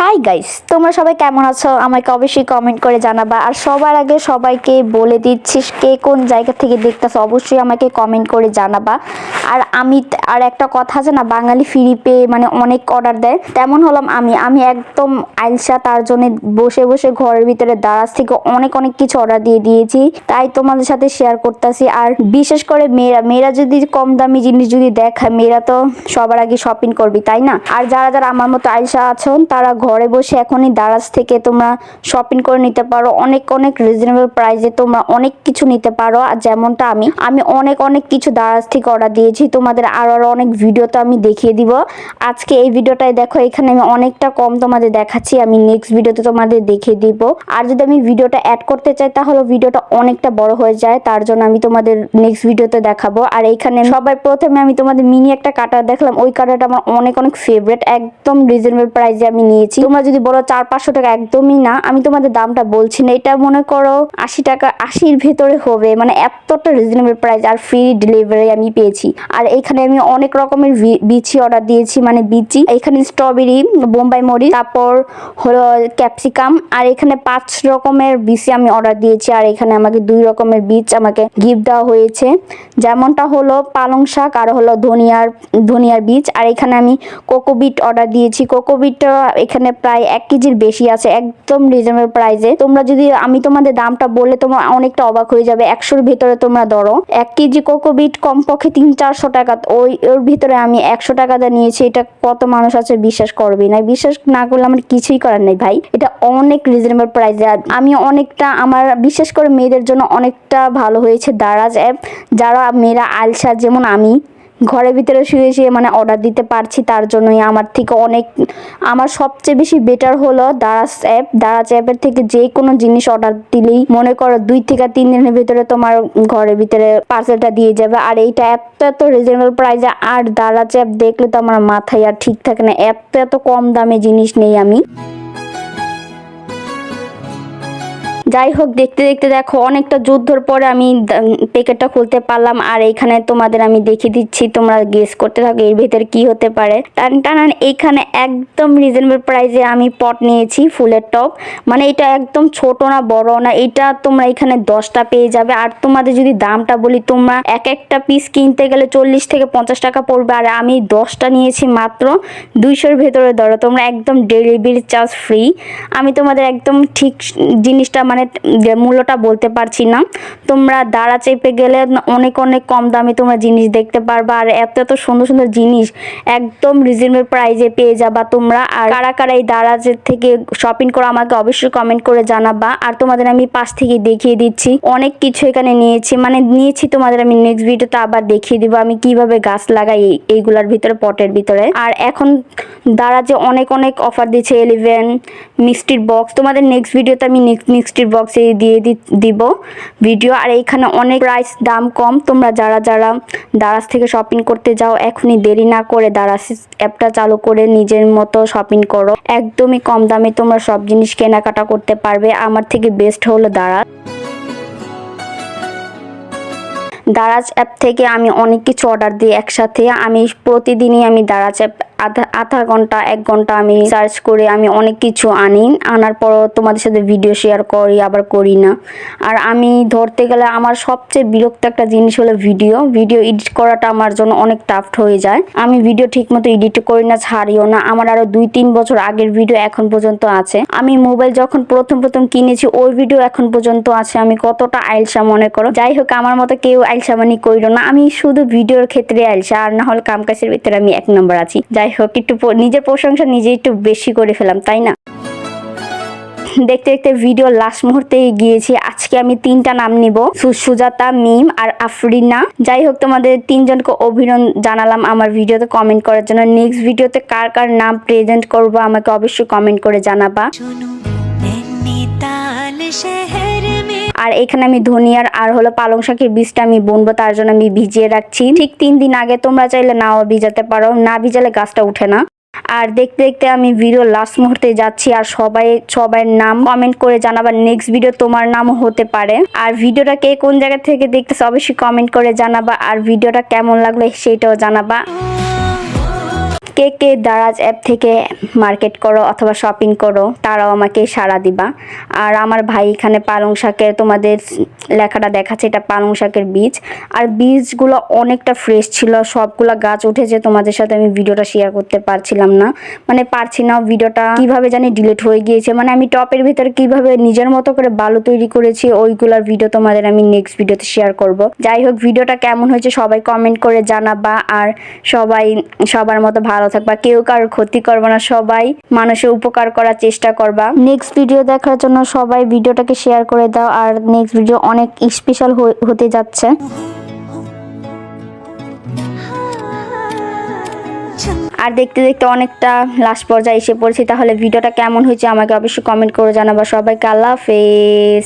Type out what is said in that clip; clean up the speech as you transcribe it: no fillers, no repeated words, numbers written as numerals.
Hi guys, তোমরা সবাই কেমন আছো? আমাকে অবশ্যই কমেন্ট করে জানাবা। আর সবার আগে সবাইকে বলে দিচ্ছিস, কে কোন জায়গা থেকে দেখতেছো অবশ্যই আমাকে কমেন্ট করে জানাবা। আর আর একটা কথা আছে না, বাঙালি ফ্রি পে মানে অনেক অর্ডার দেয়, তেমন হলাম আমি একদম আইলসা। তার জন্য বসে বসে ঘরের ভিতরে দারাজ থেকে অনেক অনেক কিছু অর্ডার দিয়ে দিয়েছি, তাই তোমাদের সাথে শেয়ার করতেছি। আর বিশেষ করে মেয়েরা যদি কম দামি জিনিস যদি দেখায়, মেয়েরা তো সবার আগে শপিং করবি, তাই না? আর যারা যারা আমার মতো আইলসা আছো, তারা ঘরে বসে এখনই দারাজ থেকে তোমরা শপিং করে নিতে পারো অনেক অনেক রিজনেবল প্রাইসে। তোমরা অনেক কিছু নিতে পারো। আর যেমনটা আমি অনেক অনেক কিছু দারাজ থেকে অর্ডার দিয়েছি, তোমাদের আরো অনেক ভিডিওতে আমি দেখিয়ে দিব। আজকে এই ভিডিওটাই দেখো, এখানে আমি অনেকটা কম তোমাদের দেখাচ্ছি, আমি নেক্সট ভিডিওতে তোমাদের দেখিয়ে দিব। আর যদি আমি ভিডিওটা অ্যাড করতে চাই তাহলে ভিডিওটা অনেকটা বড় হয়ে যায়, তার জন্য আমি তোমাদের নেক্সট ভিডিওতে দেখাবো। আর এইখানে সবার প্রথমে আমি তোমাদের মিনি একটা কাটার দেখলাম, ওই কাটারটা আমার অনেক অনেক ফেভারিট, একদম রিজনেবল প্রাইসে আমি নিয়েছি। তোমরা যদি বলো 400-500 টাকা, একদমই না, আমি তোমাদের দামটা বলছি না, এটা মনে করো 80 টাকা, 80-র ভেতরে হবে, মানে এতটা রিজনেবল প্রাইস আর ফ্রি ডেলিভারি আমি পেয়েছি। আর এখানে আমি অনেক রকমের বিচি অর্ডার দিয়েছি, মানে বিচি, এখানে স্ট্রবেরি, বোম্বাই মরিচ, তারপর হলো ক্যাপসিকাম, আর এখানে 5 রকমের বিচি আমি অর্ডার দিয়েছি। আর এখানে আমাকে 2 রকমের বীজ আমাকে গিফট দেওয়া হয়েছে, যেমনটা হলো পালং শাক আর হলো ধনিয়ার বীজ। আর এখানে আমি কোকোবিট অর্ডার দিয়েছি, কোকোবিটটা এখানে প্রায় 1 কেজির বেশি আছে, একদম রিজনেবল প্রাইসে। তোমরা যদি আমি তোমাদের দামটা বললে তোমরা অনেকটা অবাক হয়ে যাবে। 100-র ভিতরে তোমরা ধরো 1 কেজি কোকোবিট কমপক্ষে 300-400 টাকা, ওর ভিতরে আমি 100 টাকাতে নিয়েছি। এটা কত মানুষ আছে বিশ্বাস করবে না, বিশ্বাস না করলে আমার কিছুই করার নেই ভাই, এটা অনেক রিজনেবল প্রাইসে। আমি অনেকটা, আমার বিশেষ করে মেয়েদের জন্য অনেকটা ভালো হয়েছে দারাজ অ্যাপ। যারা মেয়েরা আলসা, যেমন আমি ঘরের ভিতরে শুয়ে শুয়ে মানে অর্ডার দিতে পারছি, তার জন্যই আমার থেকে আমার সবচেয়ে বেশি বেটার হলো দারাজ অ্যাপ। দারাজ অ্যাপের থেকে যে কোনো জিনিস অর্ডার দিলেই মনে করো 2 থেকে 3 দিনের ভিতরে তোমার ঘরের ভিতরে পার্সেলটা দিয়ে যাবে। আর এইটা এত রিজনেবল প্রাইসে। আর দারাজ অ্যাপ দেখলে তো আমার মাথায় আর ঠিক থাকে না, এত কম দামে জিনিস নেই আমি। যাই হোক, দেখতে দেখতে দেখো অনেকটা যুদ্ধর পরে আমি প্যাকেটটা খুলতে পারলাম। আর এইখানে তোমাদের আমি দেখিয়ে দিচ্ছি, তোমরা গেস করতে থাকো এর ভিতরে কি হতে পারে। টান, এইখানে একদম রিজনেবল প্রাইসে আমি পট নিয়েছি, ফুলের টব, মানে এটা একদম ছোট না বড় না, এটা তোমরা এখানে 10টা পেয়ে যাবে। আর তোমাদের যদি দামটা বলি, তোমরা একটা পিস কিনতে গেলে 40 থেকে 50 টাকা পড়বে, আর আমি 10টা নিয়েছি মাত্র 200-র ভেতরে। ধরো তোমরা একদম ডেলিভারি চার্জ ফ্রি। আমি তোমাদের একদম ঠিক জিনিসটা মানে মূল্যটা বলতে পারছি না। তোমরা দাঁড়া চেপে গেলে অনেক অনেক কম দামে তোমরা জিনিস দেখতে পারবা, আর এত সুন্দর সুন্দর জিনিস একদম রিজনেবল প্রাইসে পেয়ে যাবা তোমরা। আর কারা কারা এই দারাজের থেকে শপিং করো আমাকে অবশ্যই কমেন্ট করে জানাবা। আর তোমাদের আমি পাশ থেকে দেখিয়ে দিচ্ছি অনেক কিছু এখানে নিয়েছি, তোমাদের আমি নেক্সট ভিডিওতে আবার দেখিয়ে দিব আমি কিভাবে গাছ লাগাই এইগুলার ভিতরে, পটের ভিতরে। আর এখন দারাজে অনেক অনেক অফার দিচ্ছে, 11 মিষ্টির বক্স, তোমাদের নেক্সট ভিডিওতে আমি মিষ্টির বক্সে দিয়ে দিব ভিডিও। আর এইখানে অনেক প্রাইস দাম কম, তোমরা যারা দারাজ থেকে শপিং করতে যাও এখনই দেরি না করে দারাজ অ্যাপটা চালু করে নিজের মতো শপিং করো, একদমই কম দামে তোমরা সব জিনিস কেনাকাটা করতে পারবে। আমার থেকে বেস্ট হলো দারাজ অ্যাপ থেকে আমি অনেক কিছু অর্ডার দিই একসাথে। আমি প্রতিদিনই আমি দারাজ অ্যাপ আধা ঘন্টা 1 ঘন্টা আমি সার্চ করে আমি অনেক কিছু আনার পর তোমাদের সাথে ভিডিও শেয়ার করি, আবার করি না। আর আমি ধরতে গেলে আমার সবচেয়ে বিরক্ত একটা জিনিস হলো ভিডিও এডিট করাটা আমার জন্য অনেক টাফ হয়ে যায়। আমি ভিডিও ঠিক মতো এডিট করি না, ছাড়িও না। আমার আরো 2-3 বছর আগের ভিডিও এখন পর্যন্ত আছে। আমি মোবাইল যখন প্রথম কিনেছি ওই ভিডিও এখন পর্যন্ত আছে। আমি কতটা আইলসা মনে করো। যাই হোক, আমার মতো কেউ আইলসামানি কইরো না, আমি শুধু ভিডিওর ক্ষেত্রে আইলসা, আর না হলে কাম কাজের ভিতরে আমি 1 নম্বর আছি। যাই হোক, একটু নিজের প্রশংসা নিজে একটু বেশি করে ফেলাম, তাই না? দেখতে দেখতে ভিডিও লাস্ট মুহূর্তে গিয়েছি। আজকে আমি 3টা নাম নিব, সুজাতা, মিম আর আফরিনা। যাই হোক, তোমাদের 3 জনকে অভিনন্দন জানালাম আমার ভিডিওতে কমেন্ট করার জন্য। নেক্সট ভিডিওতে কার কার নাম প্রেজেন্ট করব আমাকে অবশ্যই কমেন্ট করে জানাবা। আর এখানে আমি ধনিয়ার আর হলো পালং শাকের বীজটা আমি বুনবো, তার জন্য আমি ভিজিয়ে রাখছি ঠিক 3 দিন আগে। তোমরা চাইলে নাও ভিজাতে পারো, না ভিজালে গাছটা উঠে না। আর দেখতে দেখতে আমি ভিডিও লাস্ট মুহূর্তে যাচ্ছি। আর সবাই নাম কমেন্ট করে জানাবা, নেক্সট ভিডিও তোমার নামও হতে পারে। আর ভিডিওটা কে কোন জায়গা থেকে দেখতেছ অবশ্যই কমেন্ট করে জানাবা। আর ভিডিওটা কেমন লাগলো সেটাও জানাবা। কে কে দারাজ অ্যাপ থেকে মার্কেট করো অথবা শপিং করো তারাও আমাকে সাড়া দিবা। আর আমার ভাই এখানে পালং শাকের, তোমাদের লেখাটা দেখাচ্ছে এটা পালং শাকের বীজ, আর বীজগুলো অনেকটা ফ্রেশ ছিল, সবগুলা গাছ উঠেছে। তোমাদের সাথে আমি ভিডিওটা শেয়ার করতে পারছিলাম না, মানে পারছি না, ভিডিওটা কিভাবে জানি ডিলিট হয়ে গিয়েছে। মানে আমি টপের ভিতরে কিভাবে নিজের মতো করে বালু তৈরি করেছি ওইগুলার ভিডিও তোমাদের আমি নেক্সট ভিডিওতে শেয়ার করব। যাই হোক, ভিডিওটা কেমন হয়েছে সবাই কমেন্ট করে জানাবা, আর সবাই সবার মতো ভালো থাকবা, কেউ কারোর ক্ষতি করবা না, সবাই মানুষের উপকার করার চেষ্টা করবা। নেক্সট ভিডিও দেখার জন্য সবাই ভিডিওটাকে শেয়ার করে দাও, আর নেক্সট ভিডিও অনেক স্পেশাল হতে যাচ্ছে। আর দেখতে দেখতে অনেকটা লাস্ট পর্যায়ে এসে পড়েছি। তাহলে ভিডিওটা কেমন হয়েছে আমাকে অবশ্যই কমেন্ট করে জানাবা। সবাইকে আল্লাহ হাফেজ।